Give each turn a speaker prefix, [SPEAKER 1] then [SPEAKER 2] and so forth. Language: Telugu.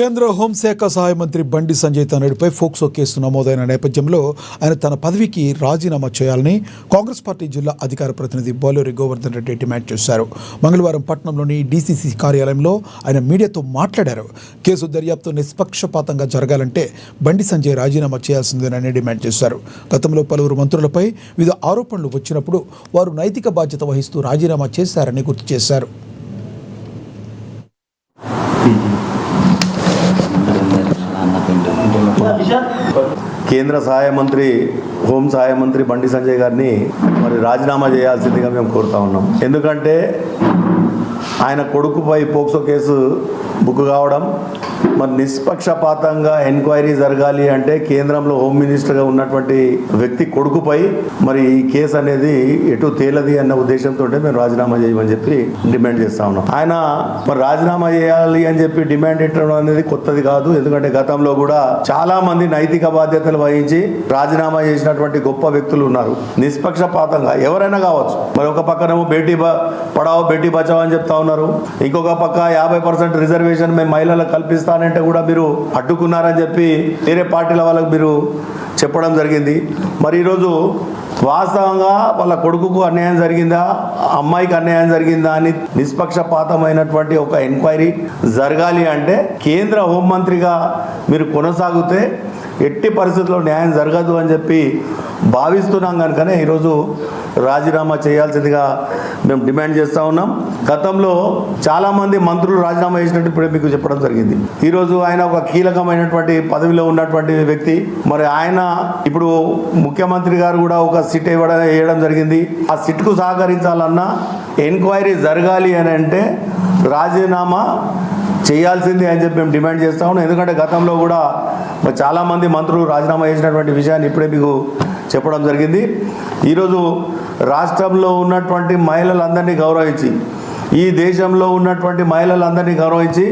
[SPEAKER 1] కేంద్ర హోంశాఖ సహాయ మంత్రి బండి సంజయ్ తనయుడిపై ఫోక్సో కేసు నమోదైన నేపథ్యంలో ఆయన తన పదవికి రాజీనామా చేయాలని కాంగ్రెస్ పార్టీ జిల్లా అధికార ప్రతినిధి బోలూరి గోవర్ధన్ రెడ్డి డిమాండ్ చేశారు. మంగళవారం పట్టణంలోని డీసీసీ కార్యాలయంలో ఆయన మీడియాతో మాట్లాడారు. కేసు దర్యాప్తు నిష్పక్షపాతంగా జరగాలంటే బండి సంజయ్ రాజీనామా చేయాల్సిందేనని డిమాండ్ చేశారు. గతంలో పలువురు మంత్రులపై వివిధ ఆరోపణలు వచ్చినప్పుడు వారు నైతిక బాధ్యత వహిస్తూ రాజీనామా చేశారని గుర్తు చేశారు.
[SPEAKER 2] కేంద్ర సహాయ మంత్రి హోం సహాయ మంత్రి బండి సంజయ్ గారిని మరి రాజీనామా చేయాల్సిందిగా మేము కోరుతా ఉన్నాం. ఎందుకంటే ఆయన కొడుకుపై పోక్సో కేసు బుక్ కావడం, మరి నిష్పక్షపాతంగా ఎంక్వైరీ జరగాలి అంటే కేంద్రంలో హోమ్ మినిస్టర్గా ఉన్నటువంటి వ్యక్తి కొడుకుపై మరి ఈ కేసు అనేది ఎటు తేలది అన్న ఉద్దేశంతో మేము రాజీనామా చేయమని చెప్పి డిమాండ్ చేస్తా ఉన్నాం. ఆయన మరి రాజీనామా చేయాలి అని చెప్పి డిమాండ్ పెట్టడం అనేది కొత్తది కాదు. ఎందుకంటే గతంలో కూడా చాలా మంది నైతిక బాధ్యతలు వహించి రాజీనామా చేసినటువంటి గొప్ప వ్యక్తులు ఉన్నారు. నిష్పక్షపాతంగా ఎవరైనా కావచ్చు. మరి ఒక పక్కనేమో బేటీ పడావో బేటీ బచావో అని చెప్తా ఉన్నారు. ఇంకొక పక్క 50% రిజర్వేషన్ మేము మహిళలకు కల్పిస్తానంటే కూడా మీరు అడ్డుకున్నారని చెప్పి వేరే పార్టీల వాళ్ళకు మీరు చెప్పడం జరిగింది. మరి ఈరోజు వాస్తవంగా వాళ్ళ కొడుకుకు అన్యాయం జరిగిందా, అమ్మాయికి అన్యాయం జరిగిందా అని నిష్పక్షపాతమైనటువంటి ఒక ఎంక్వైరీ జరగాలి అంటే కేంద్ర హోంమంత్రిగా మీరు కొనసాగితే ఎట్టి పరిస్థితుల్లో న్యాయం జరగదు అని చెప్పి భావిస్తున్నాం. కనుకనే ఈరోజు రాజీనామా చేయాల్సిందిగా మేము డిమాండ్ చేస్తూ ఉన్నాం. గతంలో చాలామంది మంత్రులు రాజీనామా చేసినట్టు ఇప్పుడే మీకు చెప్పడం జరిగింది. ఈరోజు ఆయన ఒక కీలకమైనటువంటి పదవిలో ఉన్నటువంటి వ్యక్తి. మరి ఆయన ఇప్పుడు ముఖ్యమంత్రి గారు కూడా ఒక సిట్ వేయడం జరిగింది. ఆ సిట్కు సహకరించాలన్నా ఎంక్వైరీ జరగాలి అని అంటే రాజీనామా చేయాల్సింది అని చెప్పి మేము డిమాండ్ చేస్తా ఉన్నాం. ఎందుకంటే గతంలో కూడా చాలామంది మంత్రులు రాజీనామా చేసినటువంటి విషయాన్ని ఇప్పుడే మీకు చెప్పడం జరిగింది. ఈరోజు రాష్ట్రంలో ఉన్నటువంటి మహిళలందరినీ గౌరవించి, ఈ దేశంలో ఉన్నటువంటి మహిళలందరినీ గౌరవించి